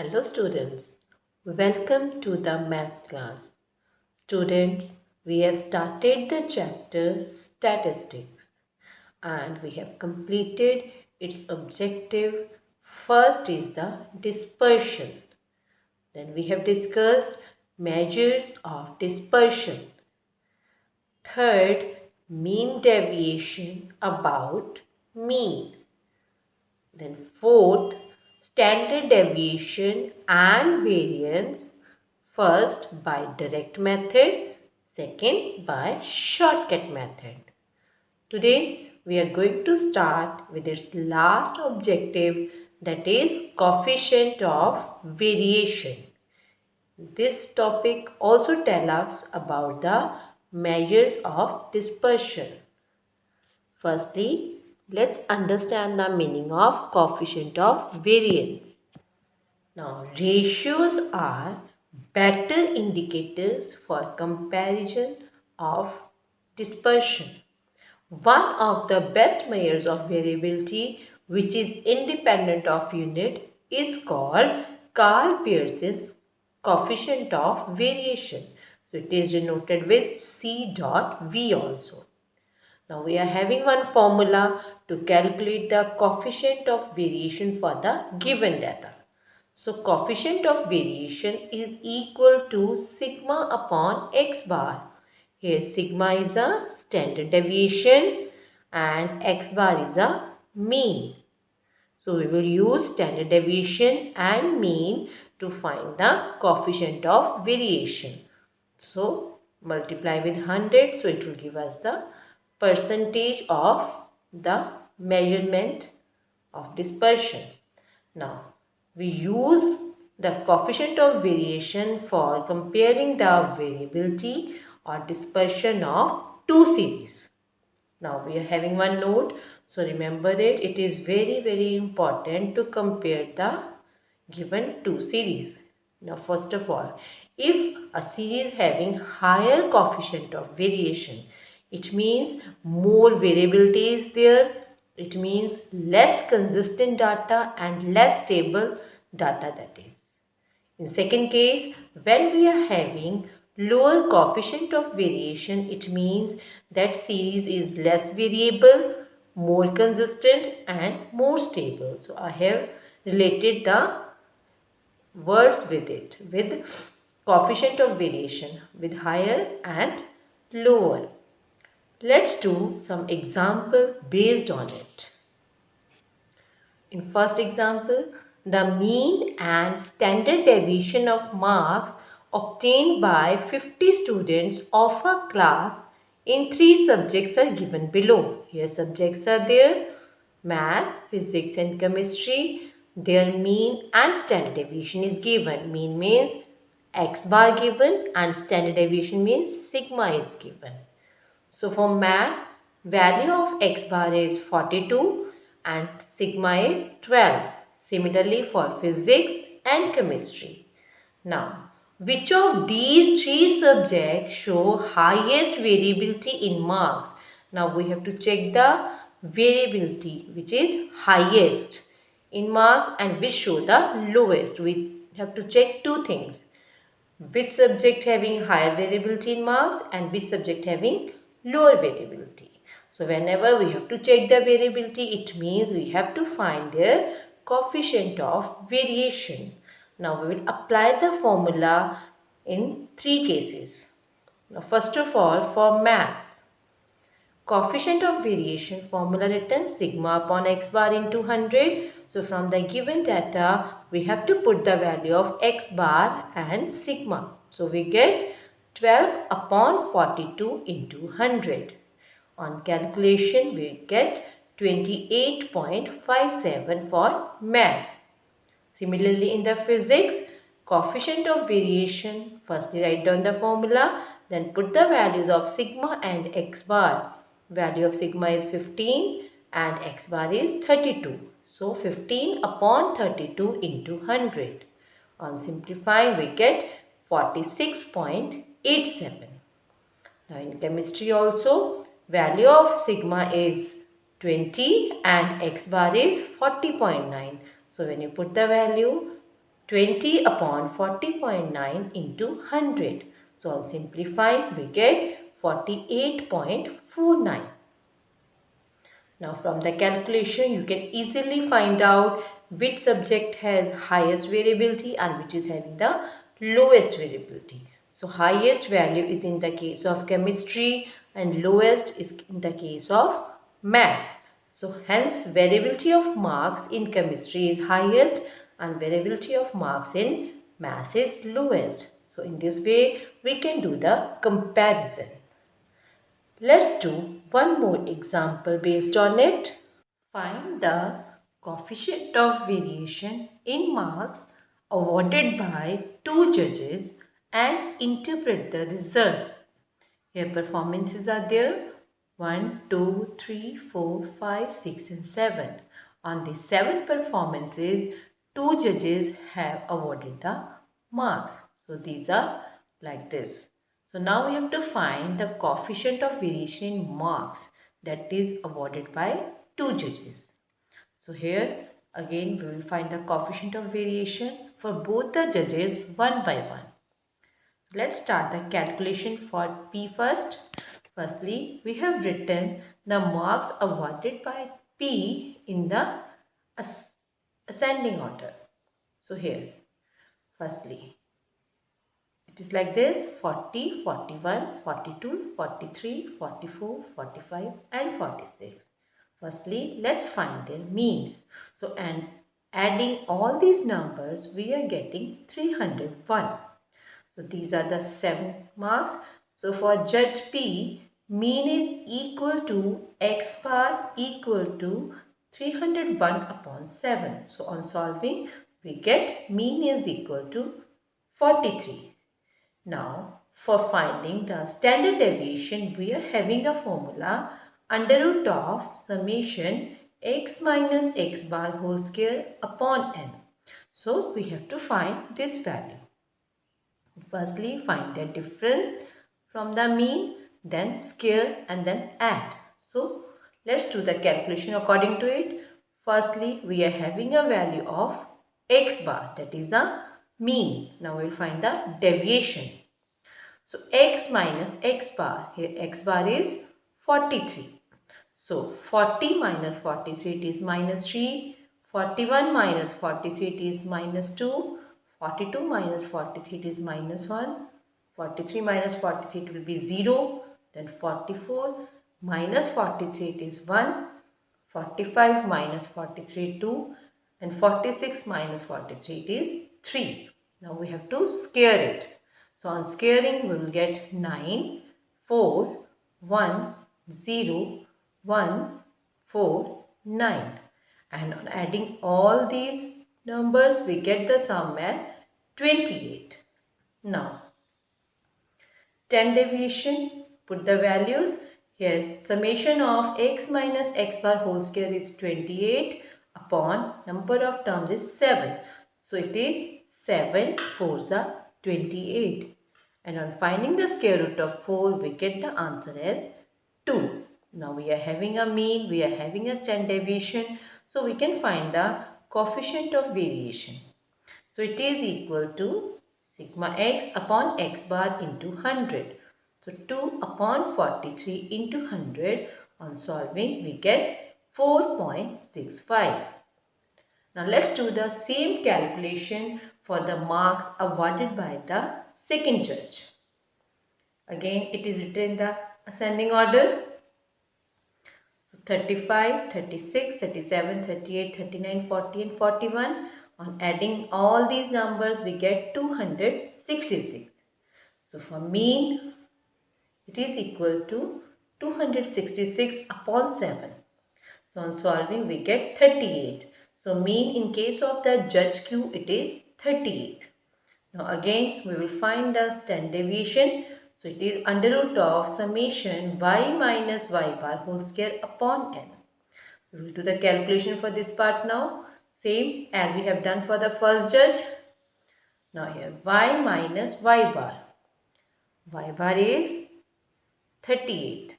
Hello students, welcome to the math class. Students, we have started the chapter statistics and we have completed its objective. First is the dispersion. Then we have discussed measures of dispersion. Third, mean deviation about mean. Then fourth, standard deviation and variance. First by direct method, second by shortcut method. Today we are going to start with its last objective, that is coefficient of variation. This topic also tells us about the measures of dispersion. Firstly, let's understand the meaning of coefficient of variance. Now, ratios are better indicators for comparison of dispersion. One of the best measures of variability, which is independent of unit, is called Karl Pearson's coefficient of variation. So, it is denoted with C dot V also. Now, we are having one formula to calculate the coefficient of variation for the given data. So, coefficient of variation is equal to sigma upon x bar. Here sigma is a standard deviation and x bar is a mean. So, we will use standard deviation and mean to find the coefficient of variation. So, multiply with 100. So, it will give us the percentage of the measurement of dispersion. Now, we use the coefficient of variation for comparing the variability or dispersion of two series. Now, we are having one note. So, remember that it is very important to compare the given two series. Now, first of all, if a series having higher coefficient of variation, it means more variability is there. It means less consistent data and less stable data, that is. In second case, when we are having lower coefficient of variation, it means that series is less variable, more consistent and more stable. So, I have related the words with it, with coefficient of variation with higher and lower. Let's do some example based on it. In first example, the mean and standard deviation of marks obtained by 50 students of a class in 3 subjects are given below. Here subjects are there: maths, physics and chemistry. Their mean and standard deviation is given. Mean means x bar given and standard deviation means sigma is given. So for maths, value of x bar is 42 and sigma is 12. Similarly for physics and chemistry. Now, which of these three subjects show highest variability in marks? Now we have to check the variability which is highest in marks and which show the lowest. We have to check two things: which subject having higher variability in marks and which subject having lower variability. So whenever we have to check the variability, it means we have to find their coefficient of variation. Now we will apply the formula in three cases. Now first of all, for maths, coefficient of variation formula written sigma upon x bar into 100. So from the given data, we have to put the value of x bar and sigma. So we get 12 upon 42 into 100. On calculation, we get 28.57 for maths. Similarly, in the physics, coefficient of variation, firstly write down the formula, then put the values of sigma and x bar. Value of sigma is 15 and x bar is 32. So, 15 upon 32 into 100. On simplifying, we get 46.87. Now, in chemistry also, value of sigma is 20 and x bar is 40.9. So, when you put the value, 20 upon 40.9 into 100. So on simplifying, we get 48.49. Now from the calculation, you can easily find out which subject has highest variability and which is having the lowest variability. So highest value is in the case of chemistry and lowest is in the case of maths. So hence variability of marks in chemistry is highest and variability of marks in maths is lowest. So in this way we can do the comparison. Let's do one more example based on it. Find the coefficient of variation in marks awarded by two judges and interpret the result. Here performances are there 1, 2, 3, 4, 5, 6 and 7. On the 7 performances, two judges have awarded the marks. So these are like this. So now we have to find the coefficient of variation in marks that is awarded by two judges. So here again we will find the coefficient of variation for both the judges one by one. Let's start the calculation for P first. Firstly, we have written the marks awarded by P in the ascending order. So here, firstly, it is like this 40, 41, 42, 43, 44, 45 and 46. Firstly, let's find their mean. So, and adding all these numbers, we are getting 301. So, these are the 7 marks. So, for Judge P, mean is equal to x bar equal to 301 upon 7. So, on solving, we get mean is equal to 43. Now, for finding the standard deviation, we are having a formula under root of summation x minus x bar whole square upon n. So, we have to find this value. Firstly, find the difference from the mean, then square and then add. So, let's do the calculation according to it. Firstly, we are having a value of x bar, that is a mean. Now, we will find the deviation. So, x minus x bar, here x bar is 43. So, 40 minus 43 it is minus 3, 41 minus 43 it is minus 2, 42 minus 43 it is minus 1, 43 minus 43 it will be 0, then 44 minus 43 it is 1, 45 minus 43 2 and 46 minus 43 it is 3. Now we have to square it. So on squaring we will get 9, 4, 1, 0, 1, 4, 9. And on adding all these numbers we get the sum as 28. Now standard deviation, put the values. Here summation of x minus x bar whole square is 28 upon number of terms is 7. So it is 7 4s are 28. And on finding the square root of 4 we get the answer as 2. Now we are having a mean, we are having a standard deviation. So we can find the coefficient of variation. So it is equal to sigma x upon x bar into 100. So 2 upon 43 into 100. On solving we get 4.65. Now let's do the same calculation for the marks awarded by the second judge. Again it is written in the ascending order. So 35, 36, 37, 38, 39, 40 and 41. On adding all these numbers we get 266. So for mean it is equal to 266 upon 7. So on solving we get 38. So mean in case of the judge Q it is 38. Now again we will find the standard deviation. So it is under root of summation y minus y bar whole square upon n. We will do the calculation for this part now. Same as we have done for the first judge. Now here y minus y bar. Y bar is 38.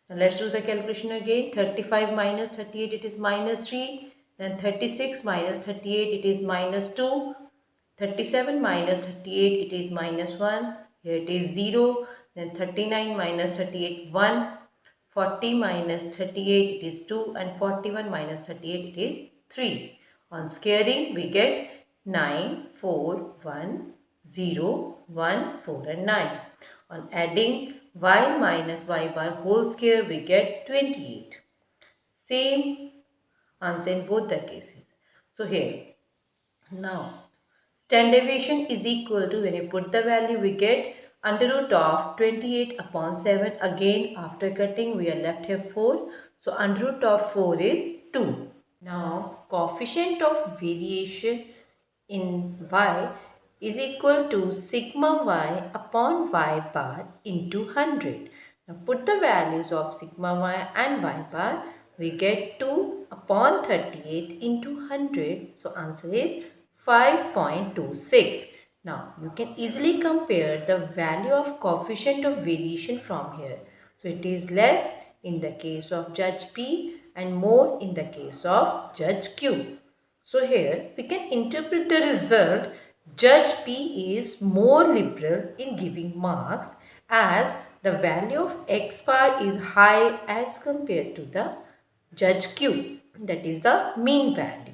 Now let's do the calculation again. 35 minus 38 it is minus 3. Then 36 minus 38, it is minus 2. 37 minus 38, it is minus 1. Here it is 0. Then 39 minus 38, 1. 40 minus 38, it is 2. And 41 minus 38, it is 3. On squaring, we get 9, 4, 1, 0, 1, 4 and 9. On adding y minus y bar whole square, we get 28. Same answer in both the cases. So here, now standard deviation is equal to, when you put the value, we get under root of 28 upon 7. Again, after cutting, we are left here 4. So under root of 4 is 2. Now coefficient of variation in y is equal to sigma y upon y bar into 100. Now put the values of sigma y and y bar. We get 2 upon 38 into 100. So answer is 5.26. Now you can easily compare the value of coefficient of variation from here. So it is less in the case of judge P and more in the case of judge Q. So here we can interpret the result. Judge P is more liberal in giving marks as the value of x bar is high as compared to the judge Q, that is the mean value.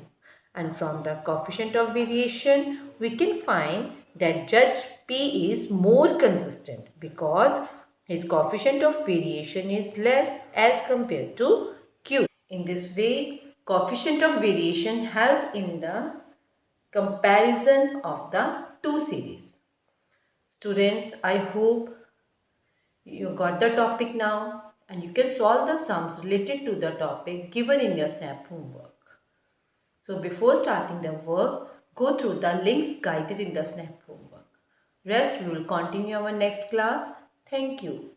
And from the coefficient of variation, we can find that judge P is more consistent because his coefficient of variation is less as compared to Q. In this way, coefficient of variation help in the comparison of the two series. Students, I hope you got the topic now and you can solve the sums related to the topic given in your SNAP homework. So before starting the work, go through the links guided in the SNAP homework. Rest we will continue our next class. Thank you.